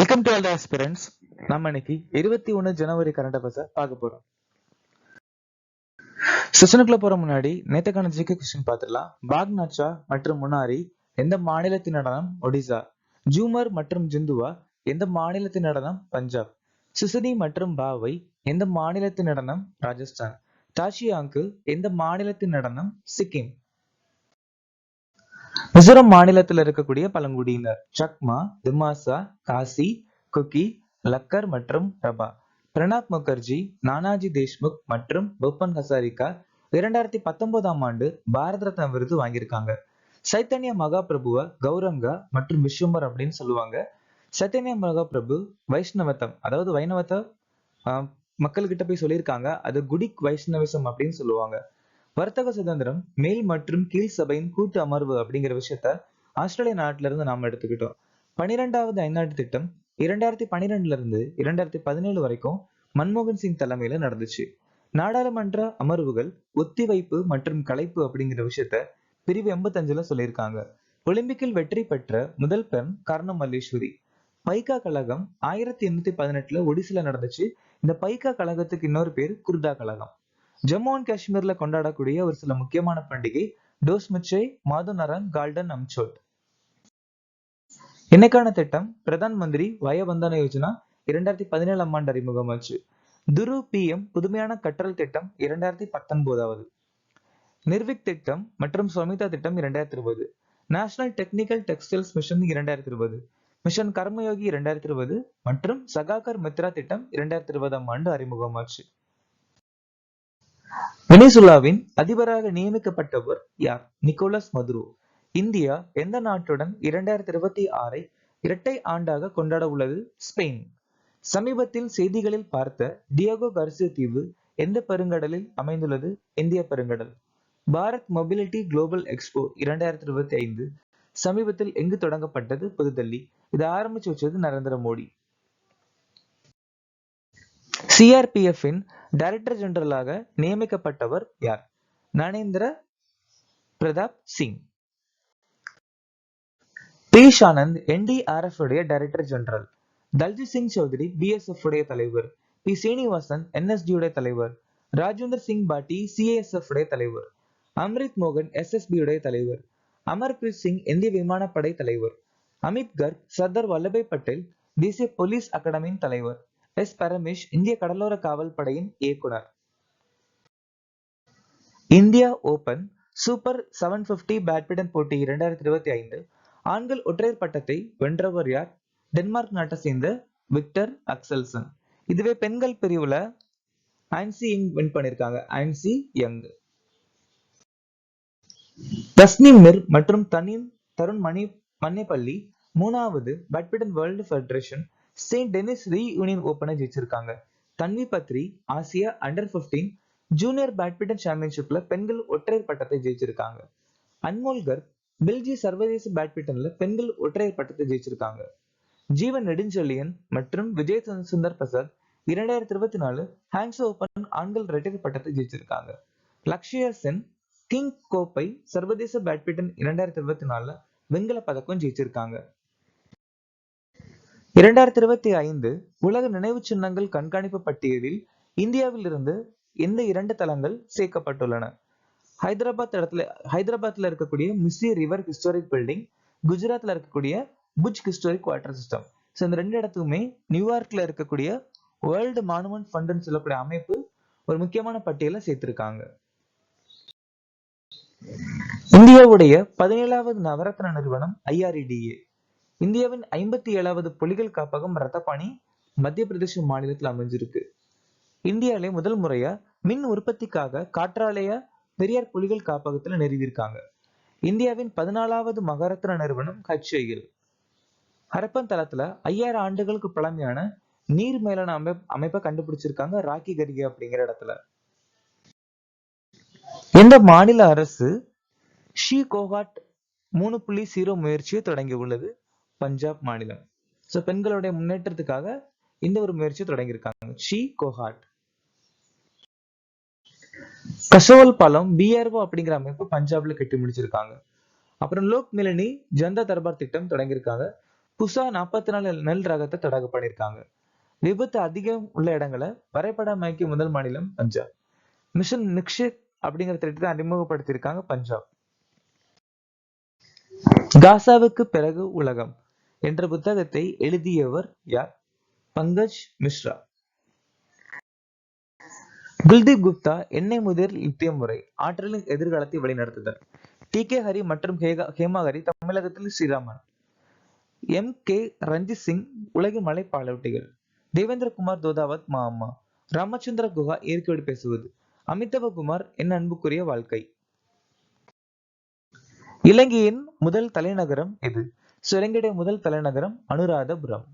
Welcome to all the aspirants. நம்ம இன்னைக்கு 21 ஜனவரி current அஃபேர்ஸை பார்க்க போறோம். செஷனுக்குள்ள போற முன்னாடி நேத்துக்கான ஜிகே கொஸ்டின் பார்த்துடலாம். பாக் நாச்சா மற்றும் முனாரி எந்த மாநிலத்தின் நடனம்? ஒடிசா. ஜூமர் மற்றும் ஜிந்துவா எந்த மாநிலத்தின் நடனம்? பஞ்சாப். சிசுனி மற்றும் பாவை எந்த மாநிலத்தின் நடனம்? ராஜஸ்தான். தாஷியாங்கு எந்த மாநிலத்தின் நடனம்? சிக்கிம். மிசோரம் மாநிலத்தில் இருக்கக்கூடிய பழங்குடியினர் சக்மா, திமாசா, காசி, குக்கி, லக்கர் மற்றும் ரபா. பிரணாப் முகர்ஜி, நானாஜி தேஷ்முக் மற்றும் பூபன் ஹசாரிகா 2019ஆம் ஆண்டு பாரத ரத்னா விருது வாங்கியிருக்காங்க. சைத்தன்ய மகாபிரபுவ கௌரங்கா மற்றும் விஸ்வம்பர் அப்படின்னு சொல்லுவாங்க. சைத்தன்ய மகாபிரபு வைஷ்ணவத்தம், அதாவது வைணவத்தை மக்கள்கிட்ட போய் சொல்லியிருக்காங்க. அது குடிக் வைஷ்ணவிசம் அப்படின்னு சொல்லுவாங்க. வர்த்தக சுதந்திரம், மேல் மற்றும் கீழ் சபையின் கூட்டு அமர்வு அப்படிங்கிற விஷயத்த ஆஸ்திரேலிய நாட்டில இருந்து நாம எடுத்துக்கிட்டோம். 12வது ஐந்தாண்டு திட்டம் 2012 இருந்து 2017 வரைக்கும் மன்மோகன் சிங் தலைமையில நடந்துச்சு. நாடாளுமன்ற அமர்வுகள் ஒத்திவைப்பு மற்றும் கலைப்பு அப்படிங்கிற விஷயத்த பிரிவு 85ல சொல்லியிருக்காங்க. ஒலிம்பிக்கில் வெற்றி பெற்ற முதல் பெண் கர்ணம் மல்லேஸ்வரி. பைகா கழகம் 1818ல ஒடிசில நடந்துச்சு. இந்த பைகா கழகத்துக்கு இன்னொரு பேர் குர்தா கழகம். ஜம்மு அண்ட் காஷ்மீர்ல கொண்டாடக்கூடிய ஒரு சில முக்கியமான பண்டிகை டோஸ்முச்சே, மாதுநரங், கால்டன் அம்சோட். இன்னைக்கான திட்டம் பிரதான் மந்திரி வய வந்தன யோஜனா 2017ஆம் ஆண்டு அறிமுகமாச்சு. துரு PM புதுமையான கற்றல் திட்டம் 2019. நிர்விக் திட்டம் மற்றும் ஸ்வமிதா திட்டம் 2020. National technical textiles mission 2020. Mission Karmayogi 2020 மற்றும் சகாகர் மித்ரா திட்டம் 2020ஆம் ஆண்டு அறிமுகமாச்சு. வெனிசுலாவின் அதிபராக நியமிக்கப்பட்டவர் யார்? Nicolas Maduro. இந்தியா எந்த நாட்டுடன் 2026ஐ இரட்டை ஆண்டாக கொண்டாட உள்ளது? ஸ்பெயின். சமீபத்தில் செய்திகளில் பார்த்த டியோகோ கர்சியா தீவு எந்த பெருங்கடலில் அமைந்துள்ளது? இந்திய பெருங்கடல். பாரத் மொபிலிட்டி குளோபல் எக்ஸ்போ 2025 சமீபத்தில் எங்கு தொடங்கப்பட்டது? புதுடெல்லி. இதை ஆரம்பிச்சு வச்சது நரேந்திர மோடி. சிஆர்பிஎஃப்பின் டைரக்டர் ஜெனரலாக நியமிக்கப்பட்டவர் யார்? ஞானேந்திர பிரதாப் சிங். பீஷ் ஆனந்த் NDRF உடைய director general. Daljit Singh Chaudhary BSF உடைய தலைவர். பி சீனிவாசன் NSD உடைய தலைவர். ராஜேந்தர் சிங் பாட்டி CASF உடைய தலைவர். அம்ரித் மோகன் SSB உடைய தலைவர். அமர்பிரீத் சிங் இந்திய விமானப்படை தலைவர். அமித் கர்க் சர்தார் வல்லபாய் பட்டேல் தேசிய போலீஸ் அகாடமியின் தலைவர். பரமேஷ் இந்திய கடலோர காவல் படையின் இயக்குனர். இந்தியா ஓபன் சூப்பர் 750 பேட்மிண்டன் போட்டி 2025 ஆண்கள் ஒற்றையர் பட்டத்தை வென்றவர் யார்? டென்மார்க் நாட்டை சேர்ந்த விக்டர் அக்சல்சன். இதுவே பெண்கள் பிரிவுல ஆன்சி யங் வின் பண்ணிருக்காங்க. ஆன்சி யங். தஸ்னீம் மிர் மற்றும் தருண் மன்னேபள்ளி 3வது badminton world federation Saint Denis Reunion ஓபனை ஜெயிச்சிருக்காங்க. Tanvi Patri Asia under fifteen junior badminton சாம்பியன்ஷிப்ல பெண்கள் ஒற்றையர் பட்டத்தை ஜெயிச்சிருக்காங்க. அன்மோல் கர்க் பெல்ஜிய சர்வதேச பேட்மிண்டன்ல பெண்கள் ஒற்றையர் பட்டத்தை ஜெயிச்சிருக்காங்க. ஜீவன் நெடுஞ்செழியன் மற்றும் விஜய் சுந்தர் பிரசாத் 2024 ஹாங்ஸோ ஓபன் ஆண்கள் இரட்டையர் பட்டத்தை ஜெயிச்சிருக்காங்க. லக்ஷயா சென் கிங் கோப்பை சர்வதேச பேட்மிண்டன் 2024 வெண்கல பதக்கம் ஜெயிச்சிருக்காங்க. 2025 உலக நினைவு சின்னங்கள் கண்காணிப்பு பட்டியலில் இந்தியாவில் இருந்து எந்த 2 தலங்கள் சேர்க்கப்பட்டுள்ளன? ஹைதராபாத்ல இருக்கக்கூடிய மிஸ்ஸி ரிவர் ஹிஸ்டாரிக் பில்டிங், குஜராத்ல இருக்கக்கூடிய புஜ் ஹிஸ்டாரிக் வாட்டர் சிஸ்டம். இந்த 2 இடத்துக்குமே நியூயார்க்ல இருக்கக்கூடிய வேர்ல்டு மானுமெண்ட் ஃபண்ட்னு சொல்லக்கூடிய அமைப்பு ஒரு முக்கியமான பட்டியலை சேர்த்திருக்காங்க. இந்தியாவுடைய 17வது நவரத்ன நிறுவனம் IREDA. இந்தியாவின் 57வது புலிகள் காப்பகம் ரத்தபாணி மத்திய பிரதேச மாநிலத்தில் அமைஞ்சிருக்கு. இந்தியாவிலே முதல் முறையா மின் உற்பத்திக்காக காற்றாலைய பெரியார் புலிகள் காப்பகத்துல நிறுவியிருக்காங்க. இந்தியாவின் 14வது மகாரத்னா நிறுவனம் HAL. ஹரப்பன் தளத்துல 5000 ஆண்டுகளுக்கு பழமையான நீர் மேலான அமைப்பை கண்டுபிடிச்சிருக்காங்க ராக்கி கரிகே அப்படிங்கிற இடத்துல. இந்த மாநில அரசு ஷீ கோஹாட் 3.0 முயற்சியை தொடங்கி உள்ளது? பஞ்சாப் மாநிலம். பெண்களுடைய முன்னேற்றத்துக்காக இந்த ஒரு முயற்சியை தொடங்கியிருக்காங்க. She cohort. கசோல் பாலம் BRO அப்படிங்கிற அமைப்பு பஞ்சாப்ல கட்டி முடிச்சிருக்காங்க. அப்புறம் லோக் மிலனி ஜனதா தர்பார் திட்டம் தொடங்கியிருக்காங்க. புதுசா 44 நெல் ரகத்தை தடகு பண்ணிருக்காங்க. விபத்து அதிகம் உள்ள இடங்களை வரைபடமாக்கிய முதல் மாநிலம் பஞ்சாப். மிஷன் நிக்ஷித் அப்படிங்கிற திட்டத்தை அறிமுகப்படுத்தியிருக்காங்க பஞ்சாப். காசாவுக்கு பிறகு உலகம் என்ற புத்தகத்தை எழுதியவர் யார்? பங்கஜ் மிஸ்ரா. குல்தீப் குப்தா எண்ணெய் முதிர் லித்தியம் முறை ஆற்றலின் எதிர்காலத்தை வழிநடத்துதல். டி.கே. ஹரி மற்றும் ஹேமா ஹரி தமிழகத்தில் ஸ்ரீராமன். எம்.கே. ரஞ்சித் சிங் உலகின் மலை பாலூட்டிகள். தேவேந்திரகுமார் தோதாவத் அம்மா. ராமச்சந்திர குஹா இயற்கையோடு பேசுவது. அமிதாப குமார் என் அன்புக்குரிய வாழ்க்கை. இலங்கையின் முதல் தலைநகரம் எது? இலங்கையுடைய முதல் தலைநகரம் அனுராதபுரம்.